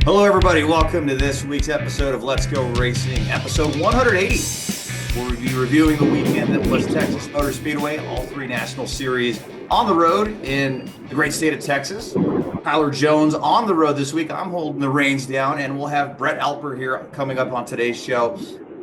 Hello, everybody. Welcome to this week's episode of Let's Go Racing, episode 180. We'll be reviewing the weekend that was Texas Motor Speedway, all three national series on the road in the great state of Texas. Tyler Jones on the road this week. I'm holding the reins down, and we'll have Brett Alper here coming up on today's show.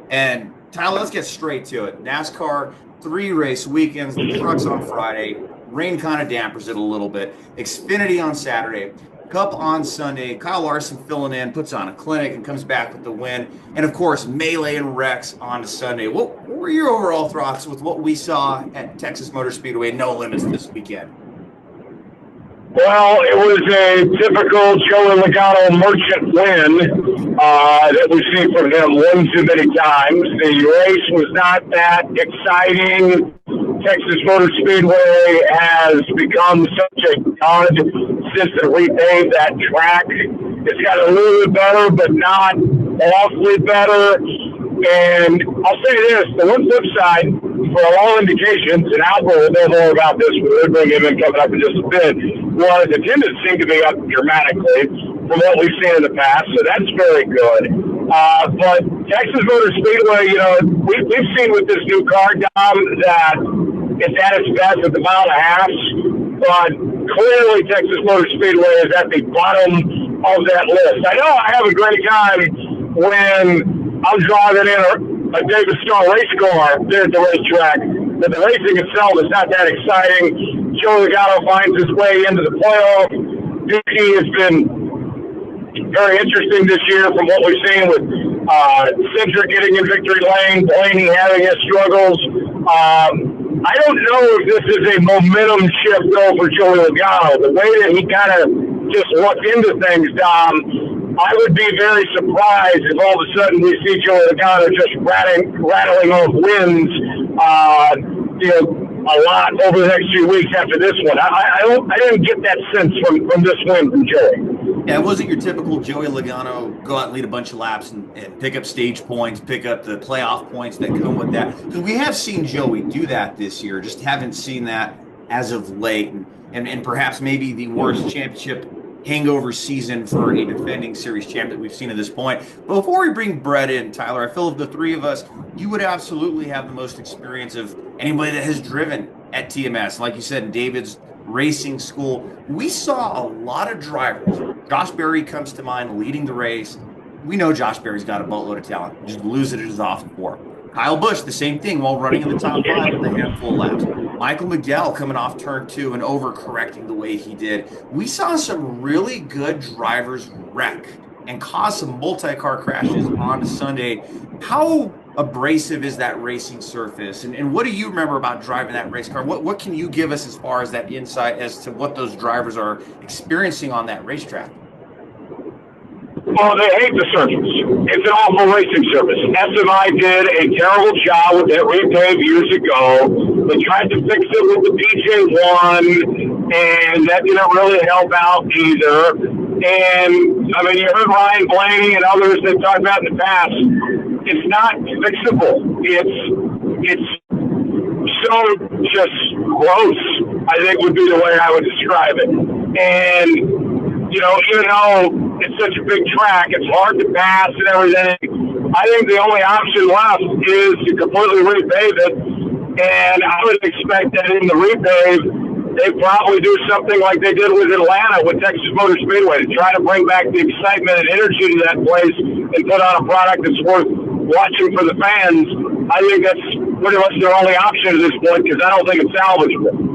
And Tyler, let's get straight to it. NASCAR 3-race weekends, the trucks on Friday. Rain kind of dampers it a little bit. Xfinity on Saturday. Cup on Sunday. Kyle Larson filling in, puts on a clinic, and comes back with the win. And, of course, Melee and Rex on Sunday. What were your overall thoughts with what we saw at Texas Motor Speedway, No Limits, this weekend? Well, it was a typical Joey Logano merchant win that we've seen from him one too many times. The race was not that exciting. Texas Motor Speedway has become such a god since they repaved that track. It's got a little bit better, but not awfully better. And I'll say this, the one flip side, for all indications, and Alper will know more about this, we'll bring him in coming up in just a bit, was attendance seemed to be up dramatically from what we've seen in the past, so that's very good. But Texas Motor Speedway, we've seen with this new car, Dom, that it's at its best at the mile and a half, but clearly Texas Motor Speedway is at the bottom of that list. I know I have a great time when I'm driving in a David Starr race car there at the racetrack, but the racing itself is not that exciting. Joey Logano finds his way into the playoff. Duty has been very interesting this year from what we've seen with Cedric getting in victory lane, Blaney having his struggles. I don't know if this is a momentum shift, though, for Joey Logano. The way that he kind of just looked into things, Dom, I would be very surprised if all of a sudden we see Joey Logano just rattling off wins, a lot over the next few weeks after this one. I didn't get that sense from this win from Joey. Yeah, it wasn't your typical Joey Logano go out and lead a bunch of laps and pick up stage points, pick up the playoff points that come with that. Because we have seen Joey do that this year, just haven't seen that as of late. And perhaps maybe the worst championship hangover season for a defending series champ that we've seen at this point. But before we bring Brett in, Tyler, I feel of the three of us, you would absolutely have the most experience of anybody that has driven at TMS. Like you said, in David's racing school, we saw a lot of drivers. Josh Berry comes to mind leading the race. We know Josh Berry's got a boatload of talent. Just lose it at his off for. Kyle Busch, the same thing while running in the top 5 with a handful of laps. Michael McDowell coming off turn 2 and overcorrecting the way he did. We saw some really good drivers wreck and cause some multi-car crashes on Sunday. How abrasive is that racing surface? And what do you remember about driving that race car? What can you give us as far as that insight as to what those drivers are experiencing on that racetrack? Well, they hate the surface. It's an awful racing surface. SMI did a terrible job with that repave years ago. They tried to fix it with the PJ1, and that didn't really help out either. And, you heard Ryan Blaney and others that talked about in the past. It's not fixable. It's so just gross, I think would be the way I would describe it. And, even though it's such a big track, it's hard to pass and everything. I think the only option left is to completely repave it. And I would expect that in the repave, they probably do something like they did with Atlanta with Texas Motor Speedway to try to bring back the excitement and energy to that place and put on a product that's worth watching for the fans. I think that's pretty much their only option at this point because I don't think it's salvageable.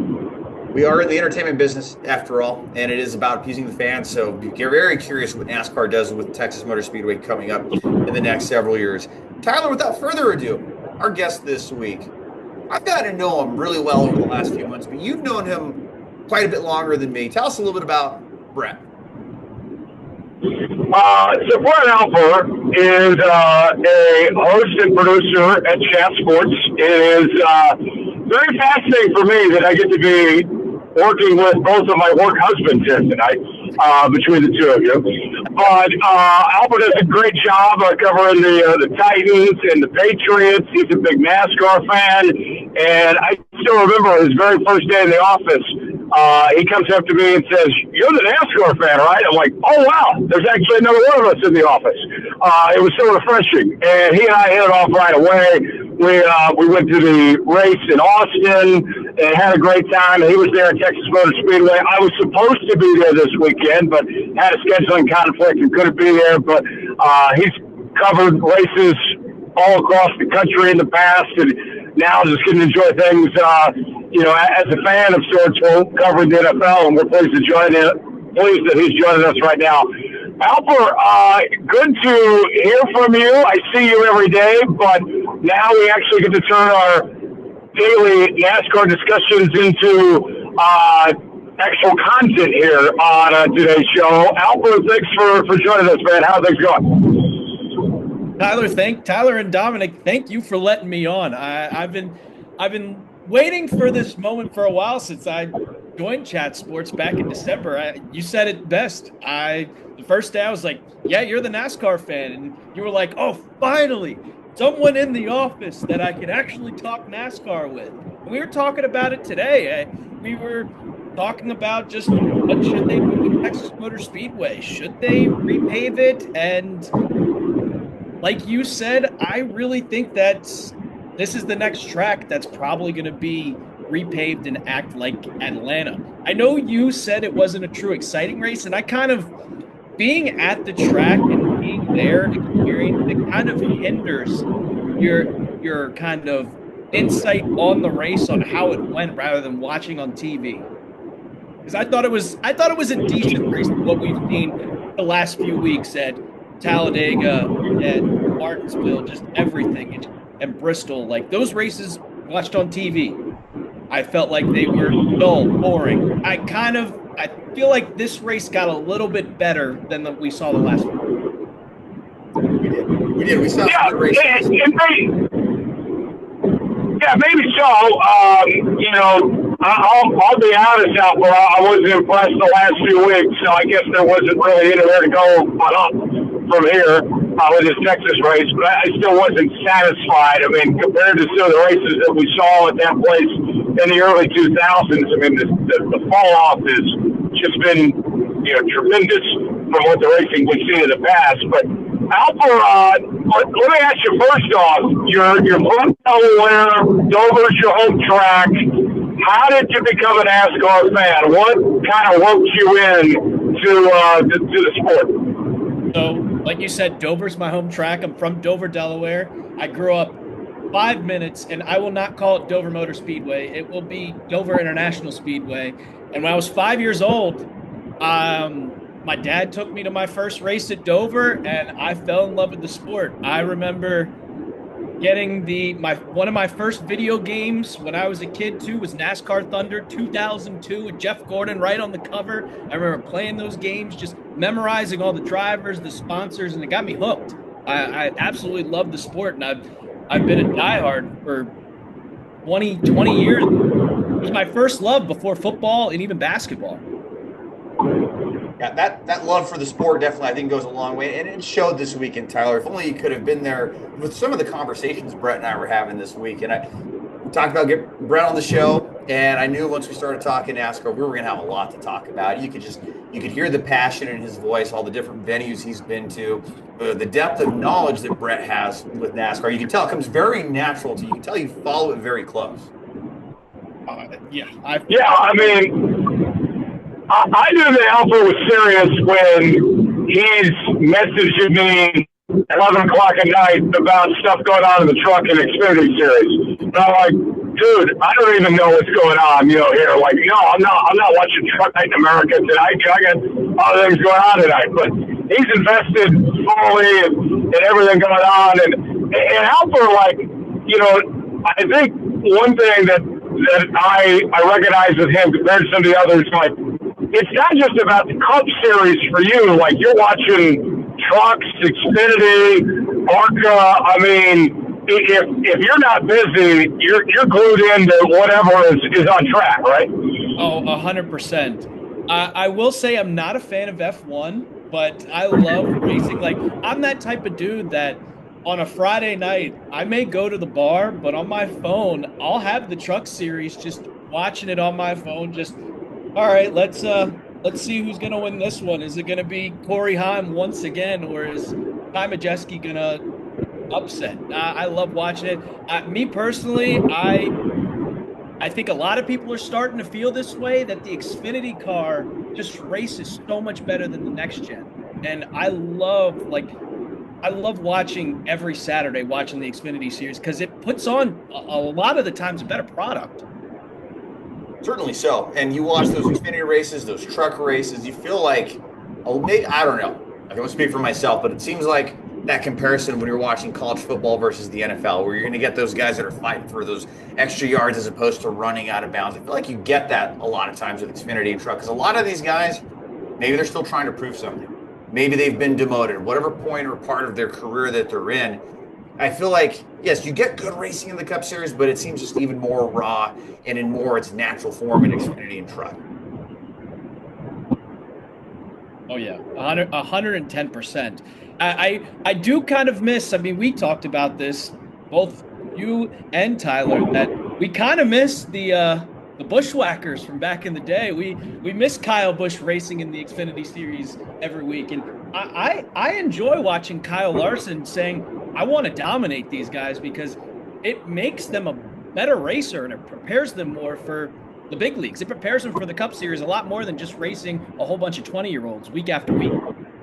We are in the entertainment business, after all, and it is about appeasing the fans. So you're very curious what NASCAR does with Texas Motor Speedway coming up in the next several years. Tyler, without further ado, our guest this week. I've gotten to know him really well over the last few months, but you've known him quite a bit longer than me. Tell us a little bit about Brett. So Brett Alper is a host and producer at Chat Sports. It is very fascinating for me that I get to be working with both of my work husbands here tonight, between the two of you. But Alper does a great job covering the Titans and the Patriots. He's a big NASCAR fan. And I still remember his very first day in the office he comes up to me and says, "You're the NASCAR fan, right?" I'm like, "Oh, wow, there's actually another one of us in the office." It was so refreshing. And he and I hit it off right away. We went to the race in Austin and had a great time. He was there at Texas Motor Speedway. I was supposed to be there this weekend, but had a scheduling conflict and couldn't be there. But he's covered races all across the country in the past, and now just getting to enjoy things, as a fan of sorts, covering the NFL, and we're pleased that he's joining us right now. Alper, good to hear from you. I see you every day, but now we actually get to turn our daily NASCAR discussions into actual content here on today's show. Alper, thanks for joining us, man. How are things going? Tyler and Dominic, thank you for letting me on. I've been waiting for this moment for a while since I joined Chat Sports back in December. You said it best. The first day I was like, "Yeah, you're the NASCAR fan," and you were like, "Oh, finally, someone in the office that I can actually talk NASCAR with." And we were talking about it today. We were talking about just what should they do with Texas Motor Speedway? Should they repave it? And like you said, I really think that this is the next track that's probably going to be repaved and act like Atlanta. I know you said it wasn't a true exciting race, and I kind of, being at the track and being there, experiencing it kind of hinders your kind of insight on the race, on how it went, rather than watching on TV. Because I thought it was a decent race, what we've seen the last few weeks at Talladega and Martinsville, just everything, and Bristol. Like, those races watched on TV, I felt like they were dull, boring. I feel like this race got a little bit better than we saw the last one. We did. We saw some good races. Maybe so. I'll be honest, Alper, I wasn't impressed the last few weeks, so I guess there wasn't really anywhere to go up from here with this Texas race, but I still wasn't satisfied. I mean, compared to some of the races that we saw at that place in the early 2000s, I mean, the fall off has just been, tremendous from what the racing we've seen in the past. But Alper, let me ask you first off, you're from Delaware, Dover's your home track. How did you become a NASCAR fan? What kind of roped you in to the sport? So, like you said, Dover's my home track. I'm from Dover, Delaware. I grew up 5 minutes, and I will not call it Dover Motor Speedway. It will be Dover International Speedway. And when I was 5 years old, my dad took me to my first race at Dover, and I fell in love with the sport. I remember getting one of my first video games when I was a kid too was NASCAR Thunder 2002 with Jeff Gordon right on the cover. I remember playing those games, just memorizing all the drivers, the sponsors, and it got me hooked. I absolutely love the sport, and I've been a diehard for 20 years. It was my first love before football and even basketball. Yeah, that love for the sport definitely, I think, goes a long way, and it showed this weekend, Tyler. If only you could have been there with some of the conversations Brett and I were having this week. And we talked about getting Brett on the show, and I knew once we started talking NASCAR, we were going to have a lot to talk about. You could hear the passion in his voice, all the different venues he's been to, the depth of knowledge that Brett has with NASCAR. You can tell it comes very natural to you. You can tell you follow it very close. I knew that Alper was serious when he's messaging me at 11 o'clock at night about stuff going on in the truck and Xfinity Series. And I'm like, dude, I don't even know what's going on, here. Like, no, I'm not watching Truck Night in America tonight. I got other things going on tonight. But he's invested fully in everything going on. And Alper, I think one thing that I recognize with him compared to some of the others, it's not just about the Cup Series for you. Like, you're watching trucks, Xfinity, ARCA. I mean, if you're not busy, you're glued into whatever is on track, right? Oh, 100%. I will say I'm not a fan of F1, but I love racing. Like, I'm that type of dude that on a Friday night, I may go to the bar, but on my phone, I'll have the Truck Series, just watching it on my phone, just All right, let's see who's gonna win this one. Is it gonna be Corey Heim once again, or is Ty Majeski gonna upset? I love watching it. Me personally, I think a lot of people are starting to feel this way, that the Xfinity car just races so much better than the next gen, and I love watching every Saturday, watching the Xfinity series, because it puts on a lot of the times a better product. Certainly so. And you watch those Xfinity races, those truck races, you feel like, oh, maybe, I don't know. I don't speak for myself, but it seems like that comparison when you're watching college football versus the NFL, where you're going to get those guys that are fighting for those extra yards as opposed to running out of bounds. I feel like you get that a lot of times with Xfinity and truck, because a lot of these guys, maybe they're still trying to prove something. Maybe they've been demoted, whatever point or part of their career that they're in. I feel like, yes, you get good racing in the Cup Series, but it seems just even more raw and in more its natural form in Xfinity and truck. Oh yeah, 110%. I do kind of miss. I mean, we talked about this, both you and Tyler, that we kind of miss the Bushwhackers from back in the day. We miss Kyle Busch racing in the Xfinity Series every week, and I enjoy watching Kyle Larson saying, I want to dominate these guys, because it makes them a better racer and it prepares them more for the big leagues. It prepares them for the Cup Series a lot more than just racing a whole bunch of 20-year-olds week after week.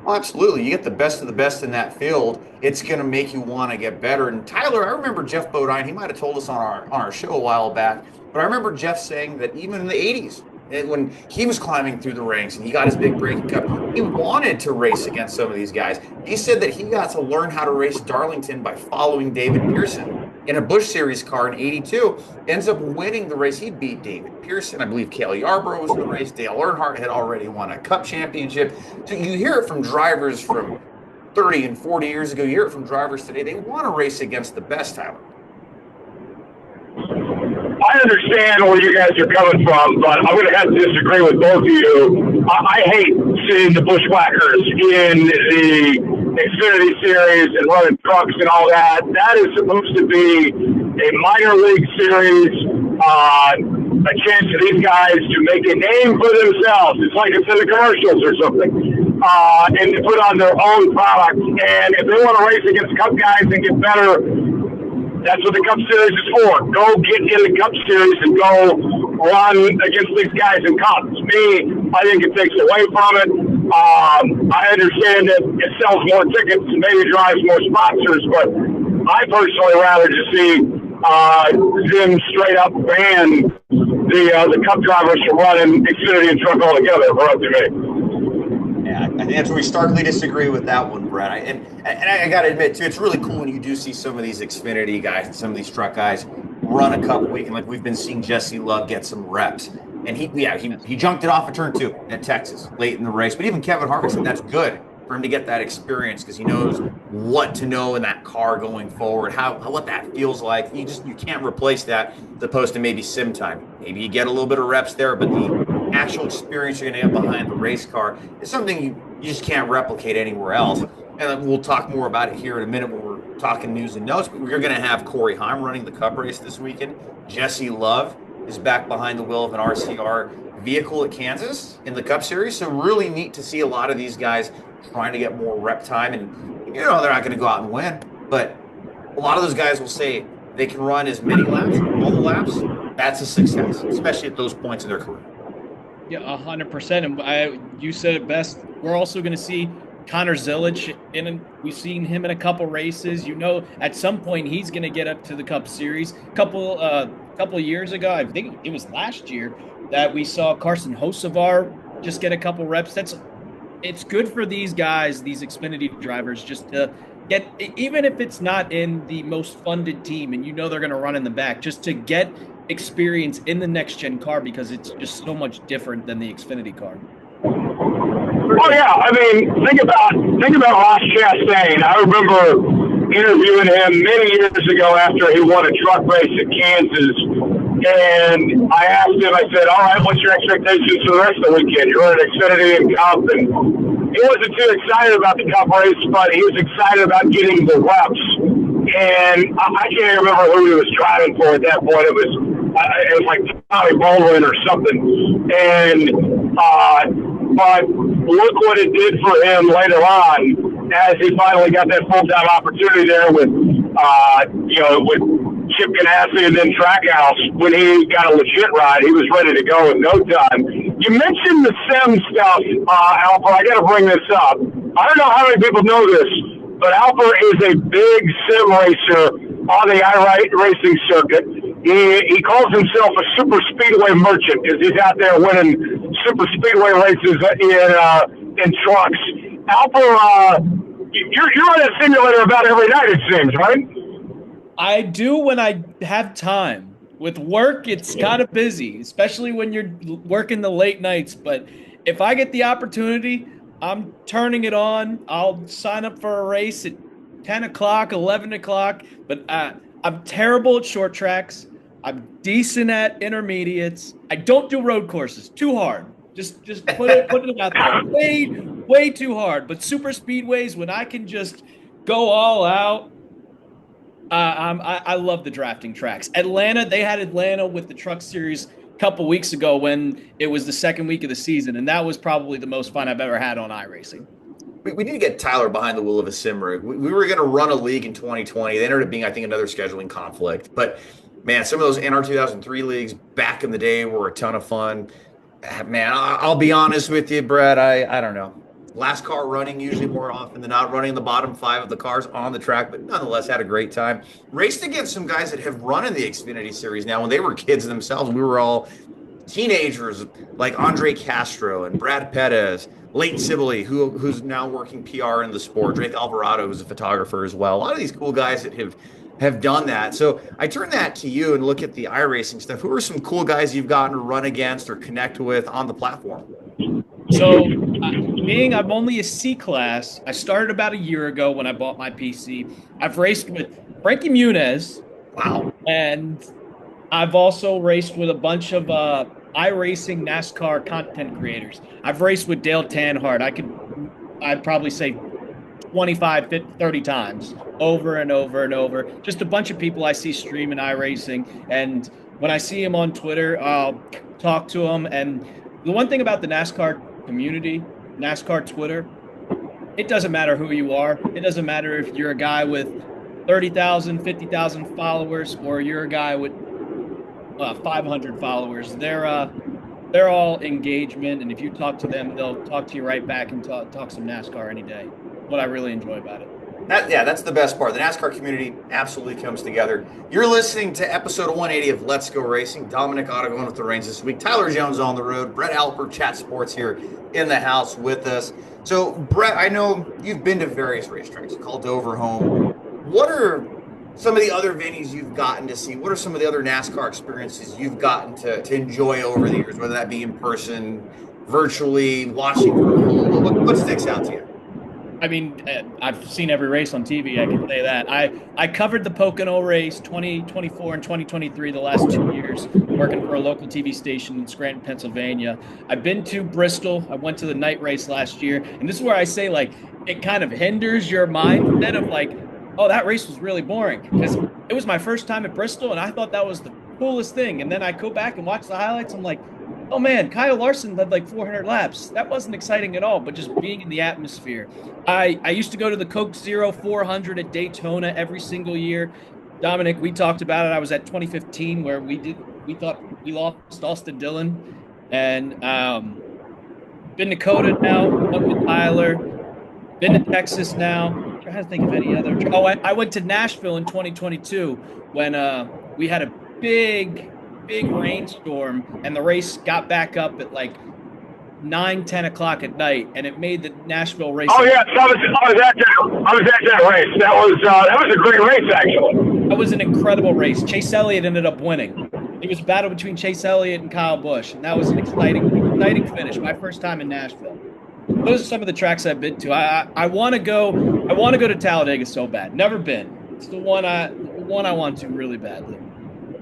Oh, absolutely. You get the best of the best in that field. It's going to make you want to get better. And Tyler, I remember Jeff Bodine, he might have told us on our show a while back, but I remember Jeff saying that even in the 80s, when he was climbing through the ranks and he got his big break in Cup, he wanted to race against some of these guys. He said that he got to learn how to race Darlington by following David Pearson in a Busch Series car in '82. Ends up winning the race. He beat David Pearson. I believe Cale Yarborough was in the race. Dale Earnhardt had already won a Cup championship. So you hear it from drivers from 30 and 40 years ago. You hear it from drivers today. They want to race against the best, Tyler. I understand where you guys are coming from, but I'm going to have to disagree with both of you. I hate seeing the Bushwhackers in the Xfinity Series and running trucks and all that. That is supposed to be a minor league series, a chance for these guys to make a name for themselves. It's like it's in the commercials or something, and to put on their own product. And if they want to race against Cup guys and get better, that's what the Cup Series is for. Go get in the Cup Series and go run against these guys in Cups. Me, I think it takes away from it. I understand that it sells more tickets and maybe drives more sponsors, but I personally rather just see them straight up ban the Cup drivers from running Xfinity and truck altogether, for up to me. Yeah, I think that's where we starkly disagree with that one, Brett. And I got to admit, too, it's really cool when you do see some of these Xfinity guys and some of these truck guys run a Cup week. And like we've been seeing Jesse Love get some reps. And he junked it off a turn 2 at Texas late in the race. But even Kevin Harvick said that's good for him to get that experience, because he knows what to know in that car going forward, what that feels like. You can't replace that as opposed to maybe sim time. Maybe you get a little bit of reps there, but the actual experience you're going to get behind the race car is something you just can't replicate anywhere else. And we'll talk more about it here in a minute when we're talking news and notes. But we're going to have Corey Heim running the Cup race this weekend. Jesse Love is back behind the wheel of an RCR vehicle at Kansas in the Cup Series. So really neat to see a lot of these guys trying to get more rep time. And, they're not going to go out and win. But a lot of those guys will say they can run as many laps, all the laps. That's a success, especially at those points in their career. Yeah, 100%. And you said it best. We're also going to see Connor Zilic we've seen him in a couple races. At some point he's going to get up to the Cup Series. Couple of years ago, I think it was last year, that we saw Carson Hocevar just get a couple reps. It's good for these guys, these Xfinity drivers, just to get, even if it's not in the most funded team and they're going to run in the back, just to get experience in the next gen car, because it's just so much different than the Xfinity car. Oh yeah, I mean, think about Ross Chastain. I remember interviewing him many years ago after he won a truck race at Kansas, and I asked him, I said, all right, what's your expectations for the rest of the weekend? You're running Xfinity and Cup, and he wasn't too excited about the Cup race, but he was excited about getting the reps. And I can't remember who he was driving for at that point. It was it was like Tommy Baldwin or something. And but look what it did for him later on as he finally got that full-time opportunity there with with Chip Ganassi and then Trackhouse. When he got a legit ride, he was ready to go in no time. You mentioned the sim stuff, Alper. I got to bring this up. I don't know how many people know this, but Alper is a big sim racer on the iRacing circuit. He calls himself a super speedway merchant because he's out there winning super speedway races in trucks. Alper, you're on a simulator about every night, it seems, right? I do when I have time. With work, it's kind of busy, especially when you're working the late nights. But if I get the opportunity, I'm turning it on. I'll sign up for a race at 10 o'clock, 11 o'clock. But I'm terrible at short tracks. I'm decent at intermediates. I don't do road courses. Too hard. Just put it out there. Way too hard. But super speedways, when I can just go all out, I love the drafting tracks. Atlanta, they had Atlanta with the Truck Series a couple weeks ago when it was the second week of the season, and that was probably the most fun I've ever had on iRacing. We need to get Tyler behind the wheel of a sim rig. We were going to run a league in 2020. They ended up being, I think, another scheduling conflict. But, man, some of those NR 2003 leagues back in the day were a ton of fun. Man, I'll be honest with you, Brett. I don't know. Last car running usually more often than not, running the bottom 5 of the cars on the track, but nonetheless had a great time. Raced against some guys that have run in the Xfinity Series now. When they were kids themselves, we were all teenagers, like Andre Castro and Brad Pettis, Leighton Sibley, who's now working PR in the sport, Drake Alvarado, who's a photographer as well. A lot of these cool guys that have done that. So I turn that to you and look at the iRacing stuff. Who are some cool guys you've gotten to run against or connect with on the platform? So, I'm only a C class, I started about a year ago when I bought my PC. I've raced with Frankie Muniz. Wow. And I've also raced with a bunch of iRacing NASCAR content creators. I've raced with Dale Tanhart. I'd probably say 25, 50, 30 times over and over and over. Just a bunch of people I see streaming iRacing. And when I see him on Twitter, I'll talk to him. And the one thing about the NASCAR community, NASCAR Twitter, it doesn't matter who you are. It doesn't matter if you're a guy with 30,000, 50,000 followers, or you're a guy with 500 followers. They're all engagement, and if you talk to them, they'll talk to you right back and talk some NASCAR any day. What I really enjoy about it. That's the best part. The NASCAR community absolutely comes together. You're listening to episode 180 of Let's Go Racing. Dominic Aragon with the reins this week. Tyler Jones on the road. Brett Alper, Chat Sports here in the house with us. So, Brett, I know you've been to various racetracks. You called Dover home. What are some of the other venues you've gotten to see? What are some of the other NASCAR experiences you've gotten to enjoy over the years, whether that be in person, virtually, watching from home? What sticks out to you? I mean, I've seen every race on TV, I can say that. I covered the Pocono race 2024 and 2023, the last 2 years, working for a local TV station in Scranton, Pennsylvania. I've been to Bristol. I went to the night race last year. And this is where I say, like, it kind of hinders your mindset of, like, oh, that race was really boring. Because it was my first time at Bristol, and I thought that was the coolest thing. And then I go back and watch the highlights. I'm like, oh, man, Kyle Larson led like 400 laps. That wasn't exciting at all, but just being in the atmosphere. I used to go to the Coke Zero 400 at Daytona every single year. Dominic, we talked about it. I was at 2015 where we thought we lost Austin Dillon. And been to Coda now, went with Tyler. Been to Texas now. I'm trying to think of any other. Oh, I went to Nashville in 2022 when we had a big rainstorm, and the race got back up at like 9-10 o'clock at night, and it made the Nashville race. Oh yeah, I was at that race. That was a great race, actually. That was an incredible race. Chase Elliott ended up winning. It was a battle between Chase Elliott and Kyle Busch, and that was an exciting finish. My first time in Nashville. Those are some of the tracks I've been to. I want to go to Talladega so bad. Never been. It's the one I want to really badly.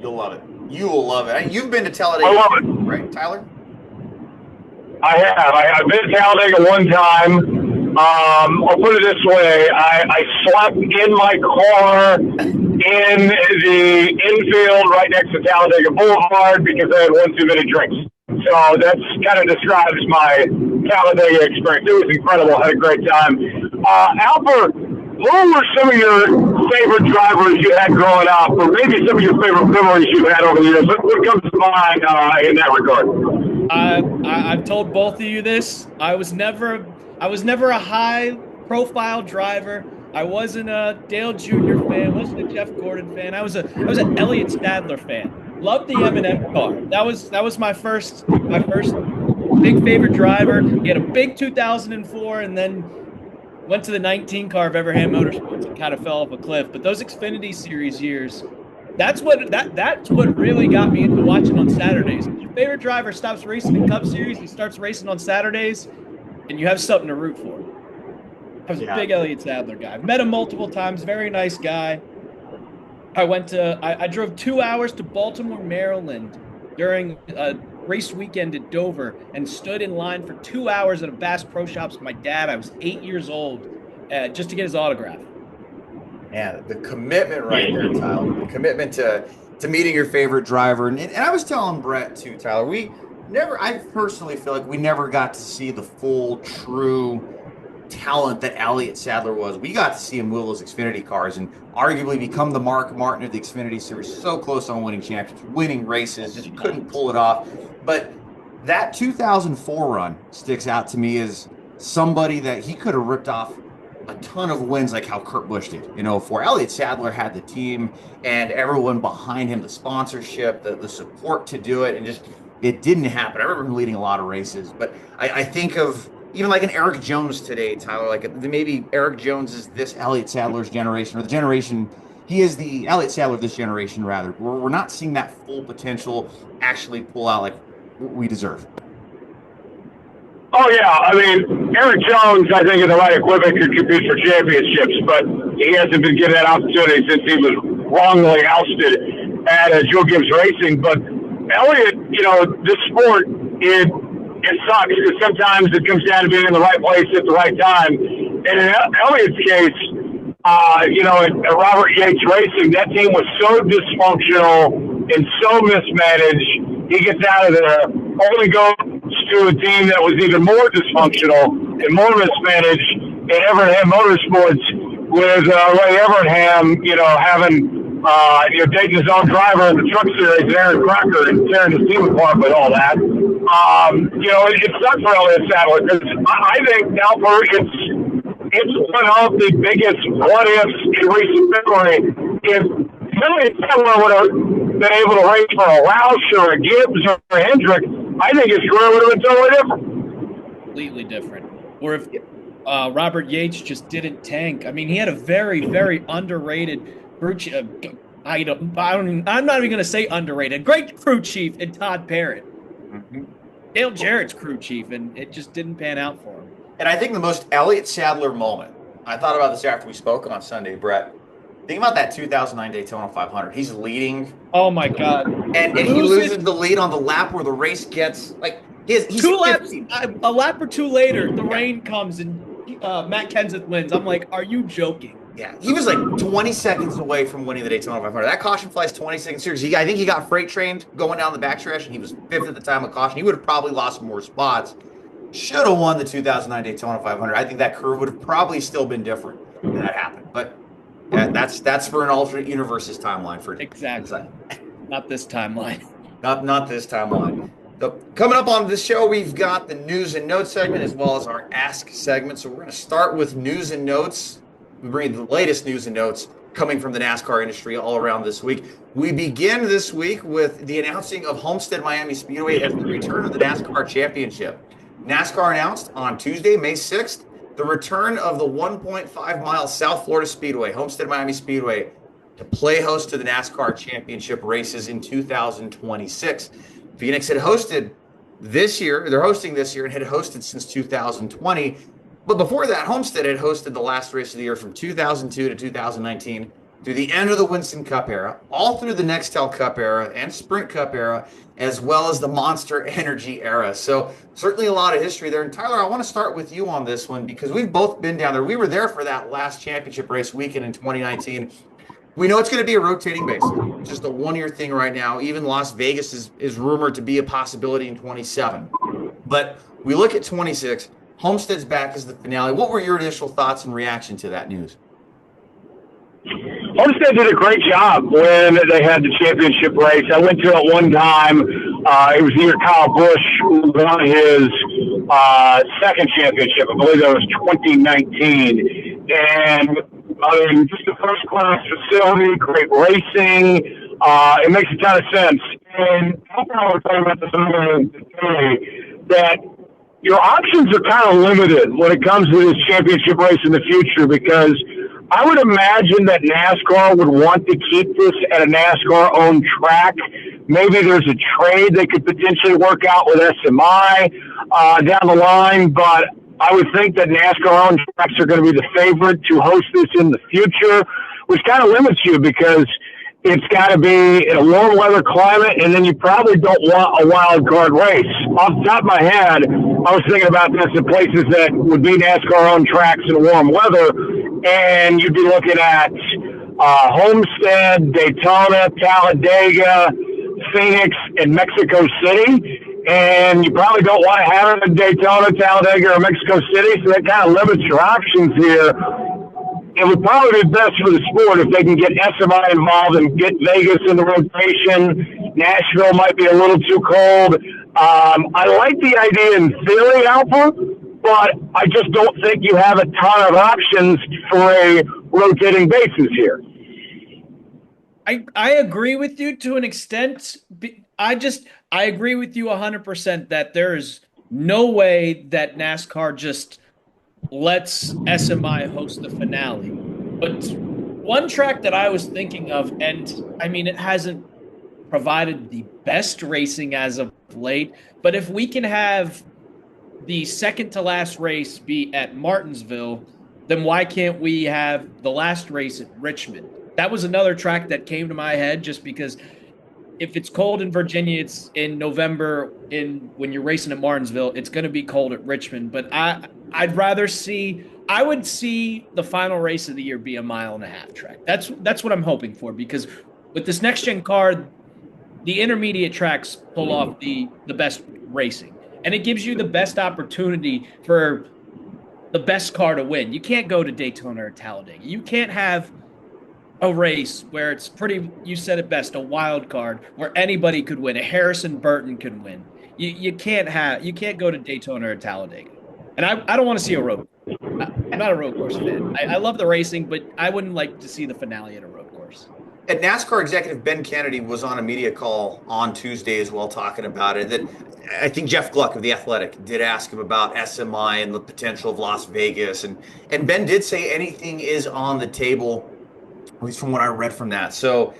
You'll love it. You will love it. You've been to Talladega, I love it. Right, Tyler? I have. I've been to Talladega one time. I'll put it this way. I slept in my car in the infield right next to Talladega Boulevard because I had one too many drinks. So that's kind of describes my Talladega experience. It was incredible. I had a great time. Alper, who were some of your favorite drivers you had growing up, or maybe some of your favorite memories you had over the years? What comes to mind in that regard? I've told both of you this. I was never a high-profile driver. I wasn't a Dale Jr. fan. Wasn't a Jeff Gordon fan. I was an Elliott Sadler fan. Loved the M&M car. That was my first big favorite driver. He had a big 2004, and then went to the 19 car of Everham Motorsports and kind of fell off a cliff. But those Xfinity Series years, that's what really got me into watching on Saturdays. If your favorite driver stops racing in Cup Series, he starts racing on Saturdays, and you have something to root for. I was a big Elliott Sadler guy. Met him multiple times. Very nice guy. I drove 2 hours to Baltimore, Maryland during a race weekend at Dover and stood in line for 2 hours at a Bass Pro Shops with my dad. I was 8 years old just to get his autograph. Yeah, the commitment right there, Tyler. The commitment to meeting your favorite driver. And I was telling Brett too, Tyler, I personally feel like we never got to see the full, true talent that Elliott Sadler was. We got to see him wheel those Xfinity cars and arguably become the Mark Martin of the Xfinity Series. So close on winning championships, winning races, just couldn't pull it off. But that 2004 run sticks out to me as somebody that he could have ripped off a ton of wins like how Kurt Busch did in 04. Elliott Sadler had the team and everyone behind him, the sponsorship, the support to do it, and just it didn't happen. I remember him leading a lot of races, but I think of even like an Eric Jones today, Tyler, like maybe Eric Jones is this Elliott Sadler's generation, or the generation, he is the Elliott Sadler of this generation, rather. We're not seeing that full potential actually pull out like we deserve. Oh, yeah. I mean, Eric Jones, I think, in the right equipment could compete for championships, but he hasn't been given that opportunity since he was wrongly ousted at Joe Gibbs Racing. But Elliott, this sport, it sucks because sometimes it comes down to being in the right place at the right time. And in Elliott's case, at Robert Yates Racing, that team was so dysfunctional and so mismanaged. He gets out of there, only goes to a team that was even more dysfunctional and more mismanaged in Evernham Motorsports with Ray Evernham, having taking his own driver in the truck series, Aaron Crocker, and tearing his team apart with all that. It sucks for Elliott Sadler because I think Alper, it's one of the biggest what-ifs in recent memory. If Elliott Sadler would have been able to race for a Roush or a Gibbs or a Hendrick, I think his career would have been totally different. Completely different. Or if Robert Yates just didn't tank. I mean, he had a very, very underrated crew chief. I'm not even going to say underrated. Great crew chief in Todd Parrott. Mm-hmm. Dale Jarrett's crew chief, and it just didn't pan out for him. And I think the most Elliott Sadler moment, I thought about this after we spoke on Sunday, Brett. Think about that 2009 Daytona 500. He's leading. Oh, my God. And he loses the lead on the lap where the race gets, he's 2 laps, a lap or two later, the rain comes and Matt Kenseth wins. I'm like, are you joking? Yeah, he was like 20 seconds away from winning the Daytona 500. That caution flies 20 seconds. Seriously, I think he got freight trained going down the backstretch, and he was 5th at the time of caution. He would have probably lost more spots. Should have won the 2009 Daytona 500. I think that curve would have probably still been different when that happened. But yeah, that's for an alternate universe's timeline for exactly. Not this timeline. Not this timeline. So coming up on this show, we've got the news and notes segment as well as our Ask segment. So we're going to start with news and notes. We bring the latest news and notes coming from the NASCAR industry all around this week. We begin this week with the announcing of Homestead Miami Speedway as the return of the NASCAR Championship. NASCAR announced on Tuesday, May 6th, the return of the 1.5-mile South Florida Speedway, Homestead Miami Speedway, to play host to the NASCAR Championship races in 2026. Phoenix had hosted this year, they're hosting this year, and had hosted since 2020. But before that, Homestead had hosted the last race of the year from 2002 to 2019 through the end of the Winston Cup era, all through the Nextel Cup era and Sprint Cup era, as well as the Monster Energy era. So certainly a lot of history there. And Tyler, I want to start with you on this one because we've both been down there. We were there for that last championship race weekend in 2019. We know it's going to be a rotating base. It's just a one-year thing right now. Even Las Vegas is rumored to be a possibility in 27. But we look at 26. Homestead's back as the finale. What were your initial thoughts and reaction to that news? Homestead did a great job when they had the championship race. I went to it one time. It was the year Kyle Busch was on his second championship. I believe that was 2019. And just a first-class facility, great racing. It makes a ton of sense. And I was talking about this earlier today, that your options are kind of limited when it comes to this championship race in the future, because I would imagine that NASCAR would want to keep this at a NASCAR-owned track. Maybe there's a trade they could potentially work out with SMI down the line, but I would think that NASCAR-owned tracks are going to be the favorite to host this in the future, which kind of limits you because it's got to be in a warm weather climate, and then you probably don't want a wild card race. Off the top of my head, I was thinking about this in places that would be NASCAR-owned tracks in warm weather, and you'd be looking at Homestead, Daytona, Talladega, Phoenix, and Mexico City. And you probably don't want to have it in Daytona, Talladega, or Mexico City, so that kind of limits your options here. It would probably be best for the sport if they can get SMI involved and get Vegas in the rotation. Nashville might be a little too cold. I like the idea in theory, Alper, but I just don't think you have a ton of options for a rotating basis here. I agree with you to an extent. I agree with you 100% that there is no way that NASCAR just lets SMI host the finale. But one track that I was thinking of, and I mean, it hasn't provided the best racing as of late, but if we can have the second to last race be at Martinsville, then why can't we have the last race at Richmond? That was another track that came to my head just because if it's cold in Virginia, it's in November. When you're racing at Martinsville, it's going to be cold at Richmond. But I would see the final race of the year be a 1.5 mile track. That's what I'm hoping for, because with this next gen car, the intermediate tracks pull off the best racing, and it gives you the best opportunity for the best car to win. You can't go to Daytona or Talladega. You can't have a race where it's you said it best, a wild card where anybody could win. A Harrison Burton could win. You can't go to Daytona or Talladega. And I don't want to see a road. I'm not a road course fan. I love the racing, but I wouldn't like to see the finale at a road course. And NASCAR executive Ben Kennedy was on a media call on Tuesday as well talking about it. That I think Jeff Gluck of The Athletic did ask him about SMI and the potential of Las Vegas. And Ben did say anything is on the table, at least from what I read from that. So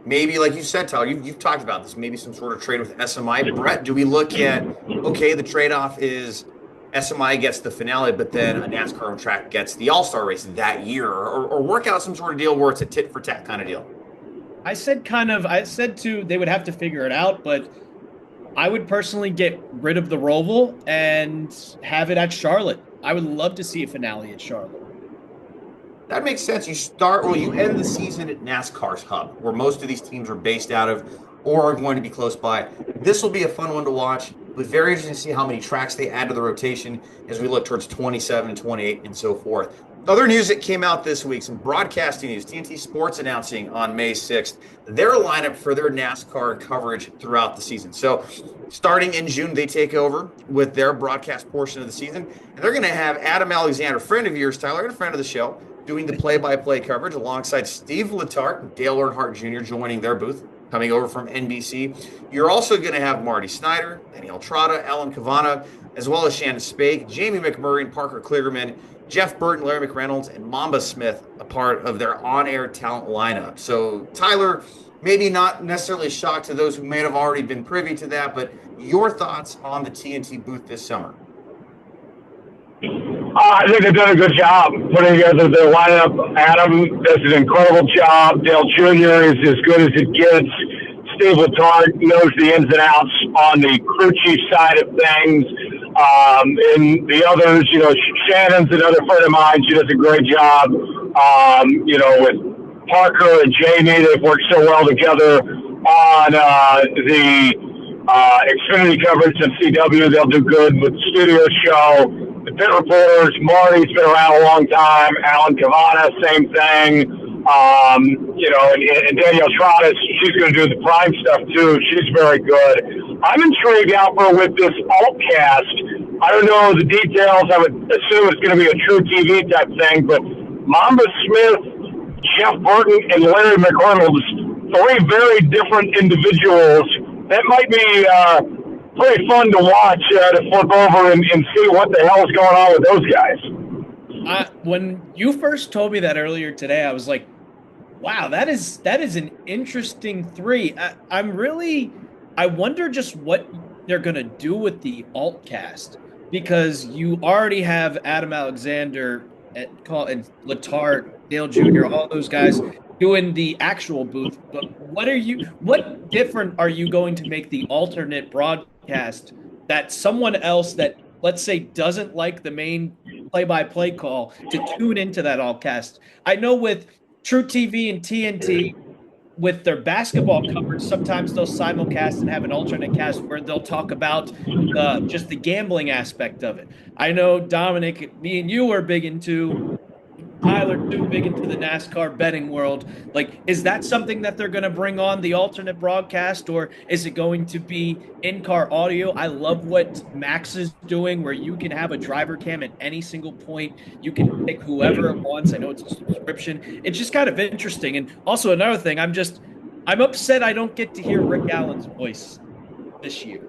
maybe, like you said, Tyler, you've talked about this, maybe some sort of trade with SMI. Brett, do we look at, okay, the trade-off is SMI gets the finale, but then a NASCAR track gets the All-Star race that year, or work out some sort of deal where it's a tit-for-tat kind of deal? I said they would have to figure it out, but I would personally get rid of the Roval and have it at Charlotte. I would love to see a finale at Charlotte. That makes sense. You end the season at NASCAR's hub, where most of these teams are based out of or are going to be close by. This will be a fun one to watch, but very interesting to see how many tracks they add to the rotation as we look towards 27 and 28 and so forth. Other news that came out this week, some broadcasting news. TNT Sports announcing on May 6th their lineup for their NASCAR coverage throughout the season. So starting in June, they take over with their broadcast portion of the season. And they're going to have Adam Alexander, friend of yours, Tyler, and a friend of the show, doing the play-by-play coverage alongside Steve Letarte and Dale Earnhardt Jr. joining their booth, coming over from NBC. You're also going to have Marty Snyder, Danielle Trotta, Alan Cavana, as well as Shannon Spake, Jamie McMurray, and Parker Kligerman, Jeff Burton, Larry McReynolds, and Mamba Smith, a part of their on-air talent lineup. So, Tyler, maybe not necessarily a shock to those who may have already been privy to that, but your thoughts on the TNT booth this summer? I think they've done a good job putting together their lineup. Adam does an incredible job. Dale Jr. is as good as it gets. Steve Letarte knows the ins and outs on the crew chief side of things. And the others, Shannon's another friend of mine. She does a great job, with Parker and Jamie. They've worked so well together on the Xfinity coverage of CW. They'll do good with the studio show. The pit reporters, Marty's been around a long time. Alan Cavana, same thing. And Danielle Trottis, she's going to do the prime stuff too. She's very good. I'm intrigued, Alper, with this altcast. I don't know the details. I would assume it's going to be a true TV type thing, but Mamba Smith, Jeff Burton, and Larry McReynolds, three very different individuals. That might be pretty fun to watch, to flip over and see what the hell is going on with those guys. When you first told me that earlier today, I was like, wow, that is an interesting three. I wonder just what they're going to do with the alt cast, because you already have Adam Alexander and Letarte, Dale Jr., all those guys doing the actual booth. But what different are you going to make the alternate broadcast that someone else that, let's say, doesn't like the main play-by-play call to tune into that altcast? I know with True TV and TNT, with their basketball coverage, sometimes they'll simulcast and have an alternate cast where they'll talk about just the gambling aspect of it. I know, Dominic, me and you are big into, Tyler too, big into the NASCAR betting world. Like, is that something that they're going to bring on the alternate broadcast, or is it going to be in-car audio? I love what Max is doing, where you can have a driver cam at any single point. You can pick whoever it wants. I know it's a subscription. It's just kind of interesting. And also another thing, I'm upset I don't get to hear Rick Allen's voice this year.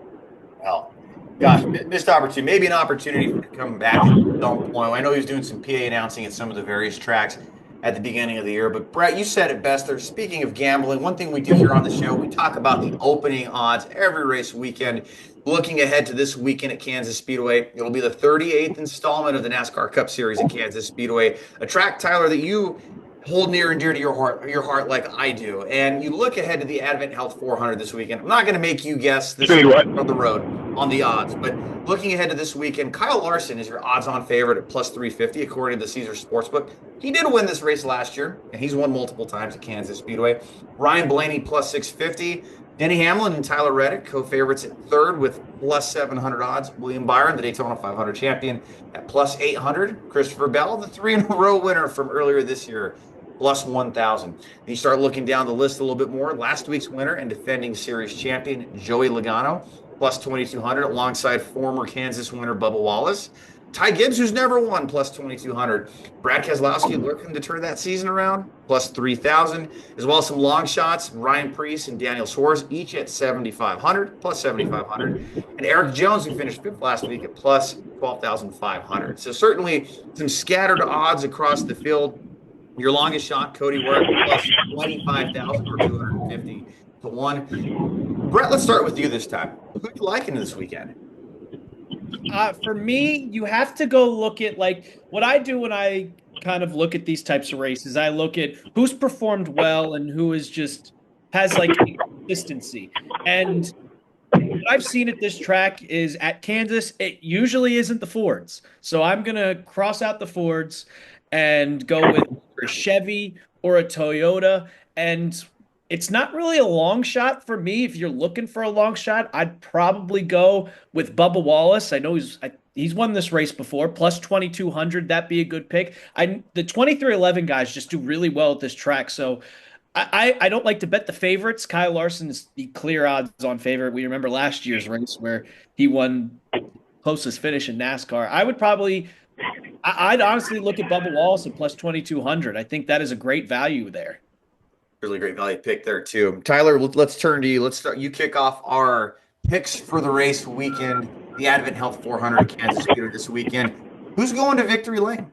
Well, gosh, missed opportunity. Maybe an opportunity to come back at some point. I know he was doing some PA announcing at some of the various tracks at the beginning of the year. But, Brett, you said it best there. Speaking of gambling, one thing we do here on the show, we talk about the opening odds every race weekend. Looking ahead to this weekend at Kansas Speedway, it'll be the 38th installment of the NASCAR Cup Series at Kansas Speedway, a track, Tyler, that you hold near and dear to your heart like I do. And you look ahead to the AdventHealth 400 this weekend. I'm not going to make you guess this from the road on the odds, but looking ahead to this weekend, Kyle Larson is your odds-on favorite at plus 350 according to the Caesars Sportsbook. He did win this race last year, and he's won multiple times at Kansas Speedway. Ryan Blaney plus 650. Denny Hamlin and Tyler Reddick, co-favorites at third with plus 700 odds. William Byron, the Daytona 500 champion, at plus 800. Christopher Bell, the 3-in-a-row winner from earlier this year, plus 1,000. Then you start looking down the list a little bit more. Last week's winner and defending series champion, Joey Logano, plus 2,200, alongside former Kansas winner Bubba Wallace. Ty Gibbs, who's never won, plus 2,200. Brad Keselowski looking to turn that season around, plus 3,000, as well as some long shots, Ryan Preece and Daniel Suarez, each at 7,500, plus 7,500. And Eric Jones, who finished fifth last week, at plus 12,500. So certainly some scattered odds across the field. Your longest shot, Cody Ware, plus 25,000 or 250 to 1. Brett, let's start with you this time. Who are you liking this weekend? For me, you have to go look at, like, what I do when I kind of look at these types of races. I look at who's performed well and who is just has like consistency. And what I've seen at this track is at Kansas, it usually isn't the Fords. So I'm going to cross out the Fords and go with a Chevy or a Toyota. And it's not really a long shot for me. If you're looking for a long shot, I'd probably go with Bubba Wallace. I know he's won this race before, plus 2,200. That'd be a good pick. The 2311 guys just do really well at this track. So I don't like to bet the favorites. Kyle Larson is the clear odds on favorite. We remember last year's race where he won closest finish in NASCAR. I'd honestly look at Bubba Wallace at plus 2,200. I think that is a great value there. Really great value pick there too. Tyler, let's turn to you. Let's start. You kick off our picks for the race weekend, the AdventHealth 400 at Kansas Speedway this weekend. Who's going to victory lane?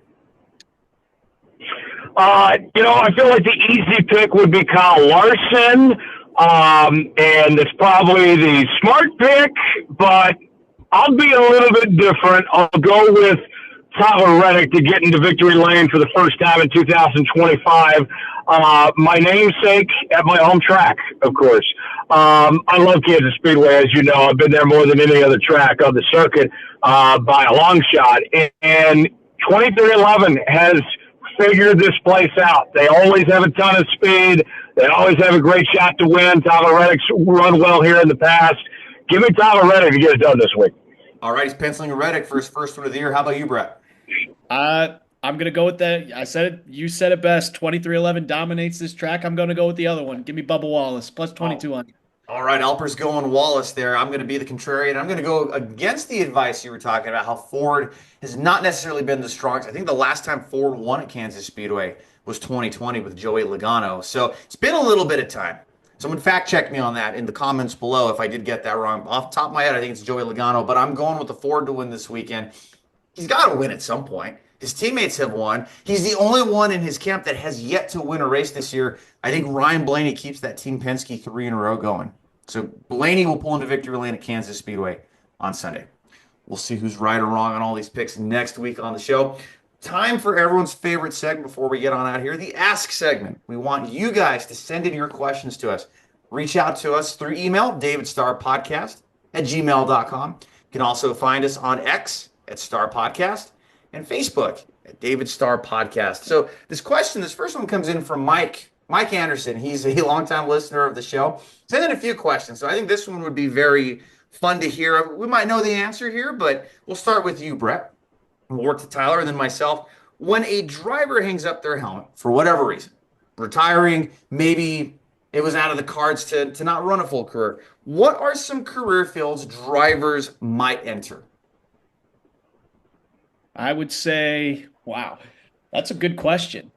I feel like the easy pick would be Kyle Larson, and it's probably the smart pick, but I'll be a little bit different. I'll go with Tyler Reddick to get into victory lane for the first time in 2025. My namesake at my home track, of course. I love Kansas Speedway, as you know. I've been there more than any other track on the circuit by a long shot. And 2311 has figured this place out. They always have a ton of speed. They always have a great shot to win. Tyler Reddick's run well here in the past. Give me Tyler Reddick to get it done this week. All right, he's penciling a Reddick for his first one of the year. How about you, Brett? I'm going to go with that. I said it. You said it best. 2311 dominates this track. I'm going to go with the other one. Give me Bubba Wallace, plus 2200. All right, Alper's going Wallace there. I'm going to be the contrarian. I'm going to go against the advice you were talking about, how Ford has not necessarily been the strongest. I think the last time Ford won at Kansas Speedway was 2020 with Joey Logano. So it's been a little bit of time. Someone fact check me on that in the comments below if I did get that wrong. Off the top of my head, I think it's Joey Logano, but I'm going with the Ford to win this weekend. He's got to win at some point. His teammates have won. He's the only one in his camp that has yet to win a race this year. I think Ryan Blaney keeps that Team Penske 3 in a row going. So Blaney will pull into victory lane at Kansas Speedway on Sunday. We'll see who's right or wrong on all these picks next week on the show. Time for everyone's favorite segment before we get on out here, the Ask segment. We want you guys to send in your questions to us. Reach out to us through email, davidstarpodcast@gmail.com. You can also find us on X at Star Podcast and Facebook at David Star Podcast. So this first one comes in from Mike Anderson. He's a longtime listener of the show. Send in a few questions. So I think this one would be very fun to hear. We might know the answer here, but we'll start with you, Brett. We'll work to Tyler and then myself. When a driver hangs up their helmet for whatever reason, retiring, maybe it was out of the cards to not run a full career, what are some career fields drivers might enter? I would say, wow, that's a good question.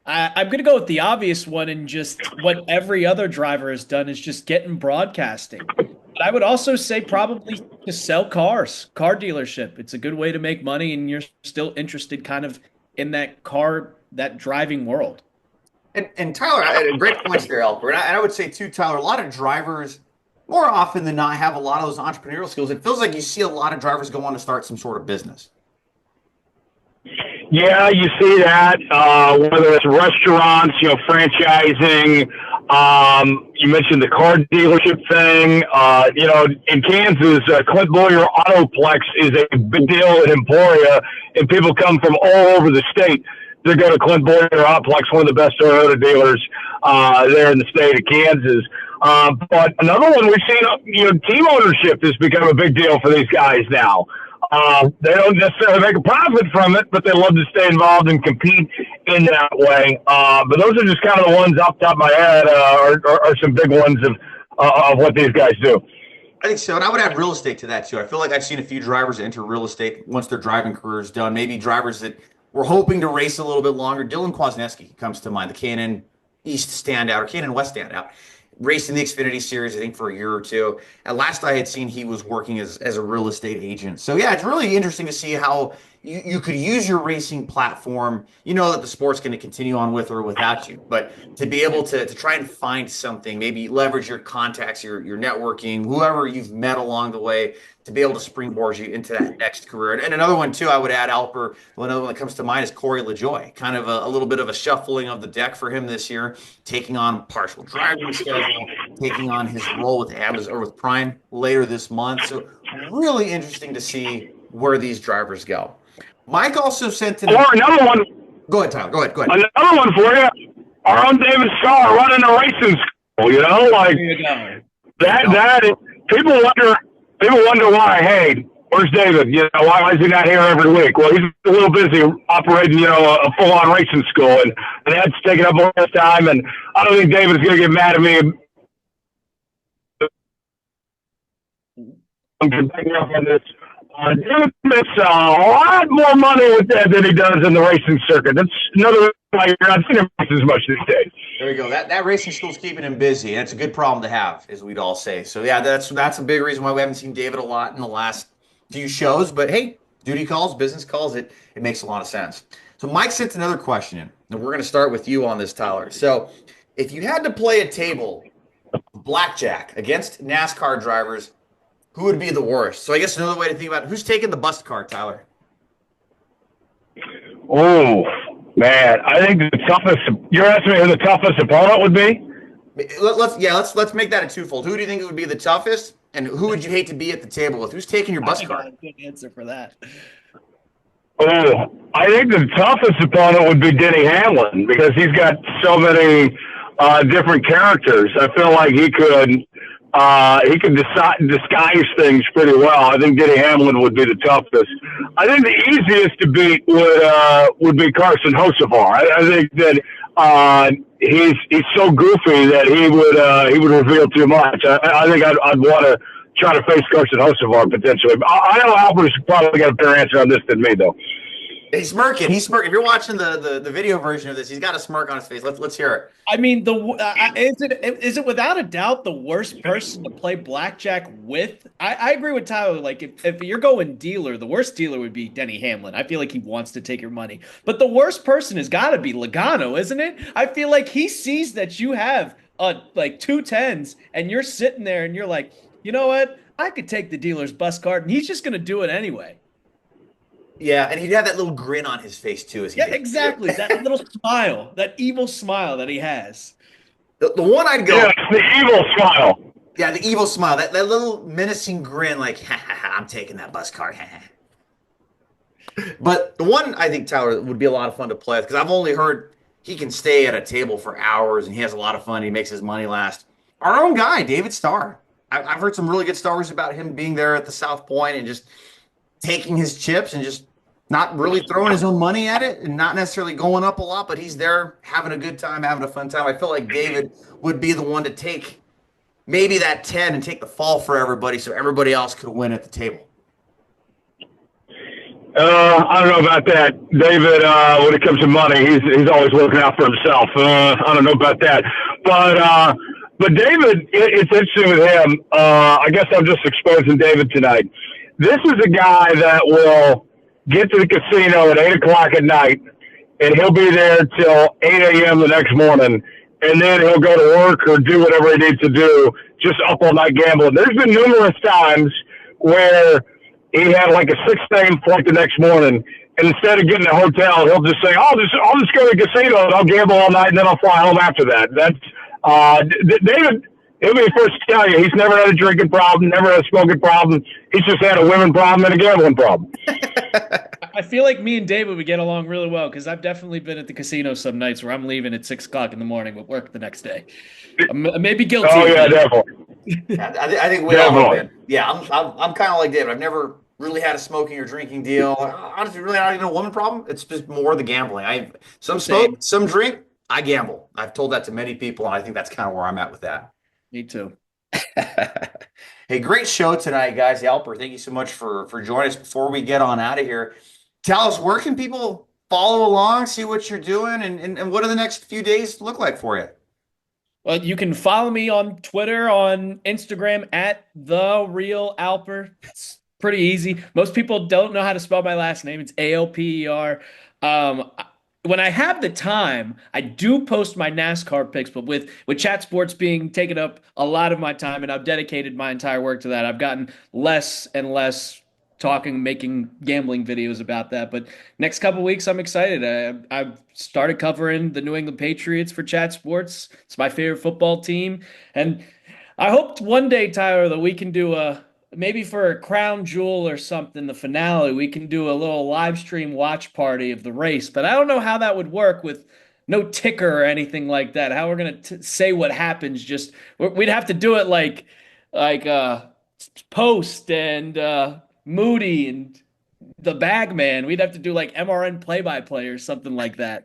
I'm going to go with the obvious one, and just what every other driver has done is just get in broadcasting. But I would also say probably to sell cars, car dealership. It's a good way to make money, and you're still interested kind of in that driving world. And Tyler, great points there, Alper. And I would say too, Tyler, a lot of drivers, more often than not, have a lot of those entrepreneurial skills. It feels like you see a lot of drivers go on to start some sort of business. Yeah, you see that, whether it's restaurants, franchising. You mentioned the car dealership thing. In Kansas, Clint Boyer Autoplex is a big deal in Emporia, and people come from all over the state to go to Clint Boyer Autoplex, one of the best Toyota dealers there in the state of Kansas. But another one we've seen, team ownership has become a big deal for these guys now. They don't necessarily make a profit from it, but they love to stay involved and compete in that way. But those are just kind of the ones off the top of my head, are some big ones of what these guys do. I think so, and I would add real estate to that too. I feel like I've seen a few drivers enter real estate once their driving career is done. Maybe drivers that were hoping to race a little bit longer. Dylan Kwasniewski comes to mind, the K&N East standout, or K&N West standout. Raced in the Xfinity Series, I think, for a year or two. And last I had seen, he was working as a real estate agent. So, yeah, it's really interesting to see how you could use your racing platform. You know that the sport's going to continue on with or without you. But to be able to try and find something, maybe leverage your contacts, your networking, whoever you've met along the way, to be able to springboard you into that next career. And another one, too, I would add, Alper, another one that comes to mind is Corey LaJoie. Kind of a little bit of a shuffling of the deck for him this year, taking on partial driving schedule, taking on his role with Amazon or with Prime later this month. So really interesting to see where these drivers go. Mike also sent in another one. Go ahead, Tyler. Go ahead. Another one for you. Our own David Starr running a racing school, that is, people wonder why, hey, where's David? Why is he not here every week? Well, he's a little busy operating, a full-on racing school, and that's taking up all his time, and I don't think David's going to get mad at me. I'm picking up on this. David makes a lot more money with that than he does in the racing circuit. That's another reason why you're not seeing him race as much these days. There you go. That racing school's keeping him busy, and it's a good problem to have, as we'd all say. So, yeah, that's a big reason why we haven't seen David a lot in the last few shows. But, hey, duty calls, business calls, it makes a lot of sense. So Mike sent another question in, and we're going to start with you on this, Tyler. So if you had to play a table of blackjack against NASCAR drivers, who would be the worst? So I guess another way to think about it, who's taking the bust card, Tyler? Oh, man. I think the toughest – you're asking me who the toughest opponent would be? Let's make that a twofold. Who do you think would be the toughest, and who would you hate to be at the table with? Who's taking your bust card? Good answer for that. Oh, I think the toughest opponent would be Denny Hamlin because he's got so many different characters. I feel like he could disguise things pretty well. I think Denny Hamlin would be the toughest. I think the easiest to beat would be Carson Hocevar. I think that he's so goofy that he would reveal too much. I think I'd want to try to face Carson Hocevar potentially. I know Alper's probably got a better answer on this than me, though. He's smirking. He's smirking. If you're watching the video version of this, he's got a smirk on his face. Let's hear it. I mean, is it without a doubt the worst person to play blackjack with? I agree with Tyler. Like, if you're going dealer, the worst dealer would be Denny Hamlin. I feel like he wants to take your money. But the worst person has got to be Logano, isn't it? I feel like he sees that you have like 2 10s, and you're sitting there and you're like, you know what? I could take the dealer's bus card, and he's just going to do it anyway. Yeah, and he'd have that little grin on his face too. Exactly. That little smile, that evil smile that he has. The one I'd go. Yeah, the evil smile. Yeah, the evil smile. That little menacing grin, like, ha, ha, ha, I'm taking that bus card. Ha, ha. But the one I think, Tyler, would be a lot of fun to play with, because I've only heard he can stay at a table for hours and he has a lot of fun. He makes his money last. Our own guy, David Starr. I've heard some really good stories about him being there at the South Point and just taking his chips and just not really throwing his own money at it and not necessarily going up a lot, but he's there having a good time, having a fun time. I feel like David would be the one to take maybe that 10 and take the fall for everybody so everybody else could win at the table. I don't know about that. David, when it comes to money, he's always looking out for himself. I don't know about that. But David, it's interesting with him. I guess I'm just exposing David tonight. This is a guy that will get to the casino at 8 o'clock at night, and he'll be there till 8 a.m. the next morning, and then he'll go to work or do whatever he needs to do, just up all night gambling. There's been numerous times where he had like a 6 a.m. flight the next morning, and instead of getting a hotel, he'll just say, I'll just go to the casino and I'll gamble all night, and then I'll fly home after that. That's David. He'll be the first to tell you he's never had a drinking problem, never had a smoking problem. He's just had a women problem and a gambling problem. I feel like me and David would get along really well because I've definitely been at the casino some nights where I'm leaving at 6 o'clock in the morning with work the next day. I may be guilty. Oh yeah, definitely. Yeah, I think we all have been. Yeah, I'm kind of like David. I've never really had a smoking or drinking deal. Honestly, really not even a woman problem. It's just more the gambling. Some smoke, some drink. I gamble. I've told that to many people, and I think that's kind of where I'm at with that. Me too. Hey, great show tonight, guys. Alper, thank you so much for joining us. Before we get on out of here, tell us, where can people follow along, see what you're doing, and what do the next few days look like for you? Well, you can follow me on Twitter, on Instagram at @TheRealAlper. It's pretty easy. Most people don't know how to spell my last name. It's Alper. When I have the time, I do post my NASCAR picks, but with chat sports being taken up a lot of my time, and I've dedicated my entire work to that, I've gotten less and less making gambling videos about that. But next couple weeks, I'm excited. I've started covering the New England Patriots for chat sports. It's my favorite football team. And I hope one day, Tyler, that we can do maybe for a crown jewel or something, the finale, we can do a little live stream watch party of the race. But I don't know how that would work with no ticker or anything like that. How we're going to say what happens. Just we'd have to do it like Post and Moody and the Bagman. We'd have to do like MRN play-by-play or something like that.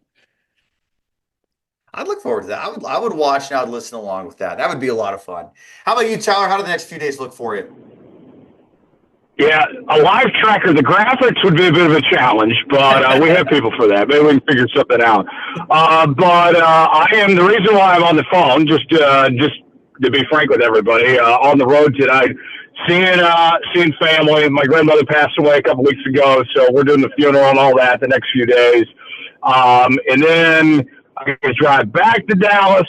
I'd look forward to that. I would watch and I would listen along with that. That would be a lot of fun. How about you, Tyler? How do the next few days look for you? Yeah, a live tracker. The graphics would be a bit of a challenge, but we have people for that. Maybe we can figure something out. But I am, the reason why I'm on the phone, just to be frank with everybody, on the road tonight, seeing family. My grandmother passed away a couple weeks ago, so we're doing the funeral and all that the next few days. And then I'm going to drive back to Dallas,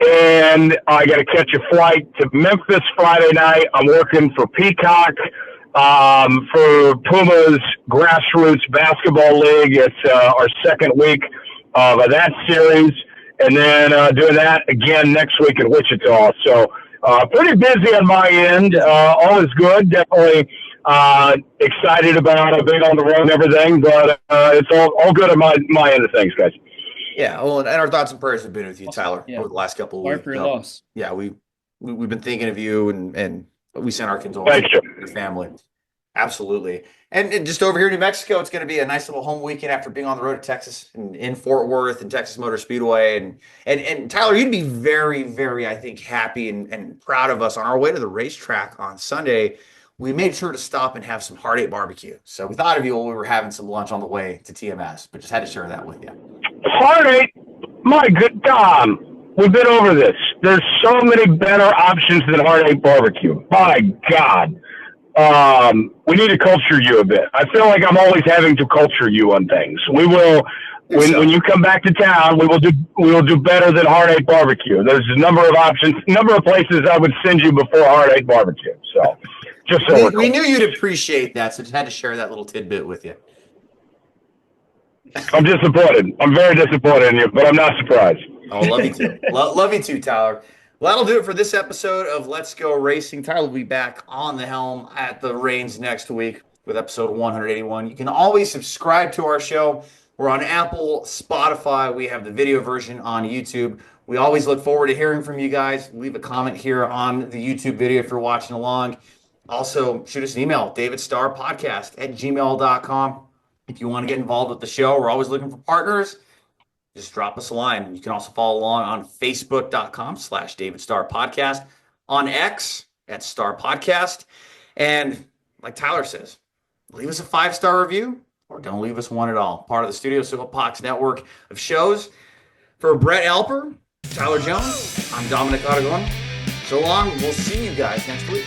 and I got to catch a flight to Memphis Friday night. I'm working for Peacock for Puma's Grassroots Basketball League. It's our second week of that series, and then doing that again next week in Wichita. So pretty busy on my end. All is good. Definitely Excited about being on the road and everything, but it's all good on my end of things, guys. Yeah, well, and our thoughts and prayers have been with you, Tyler, Yeah. over the last couple of Sorry weeks. for your loss. Yeah, we've been thinking of you, and we sent our condolences to your family. Absolutely. And just over here in New Mexico, it's going to be a nice little home weekend after being on the road at Texas and in Fort Worth and Texas Motor Speedway. And Tyler, you'd be very, very, I think, happy and proud of us on our way to the racetrack on Sunday. We made sure to stop and have some Heart 8 barbecue. So we thought of you while we were having some lunch on the way to TMS, but just had to share that with you. Heart 8, my good Tom, we've been over this. There's so many better options than Heart 8 barbecue. My God. We need to culture you a bit. I feel like I'm always having to culture you on things. We will, when you come back to town, we will do better than Heart 8 barbecue. There's a number of options, number of places I would send you before Heart 8 barbecue. So, just so we knew you'd appreciate that, so just had to share that little tidbit with you. I'm disappointed. I'm very disappointed in you, but I'm not surprised. Oh, love you too. Love you too, Tyler. Well, that'll do it for this episode of Let's Go Racing. Tyler will be back on the helm at the reins next week with episode 181. You can always subscribe to our show. We're on Apple, Spotify. We have the video version on YouTube. We always look forward to hearing from you guys. Leave a comment here on the YouTube video if you're watching along. Also, shoot us an email, davidstarpodcast@gmail.com. If you want to get involved with the show, we're always looking for partners. Just drop us a line. You can also follow along on Facebook.com/DavidStarPodcast, on X @StarPodcast. And like Tyler says, leave us a 5-star review or don't leave us one at all. Part of the Studio Soapbox network of shows. For Brett Alper, Tyler Jones, I'm Dominic Aragon. So long. We'll see you guys next week.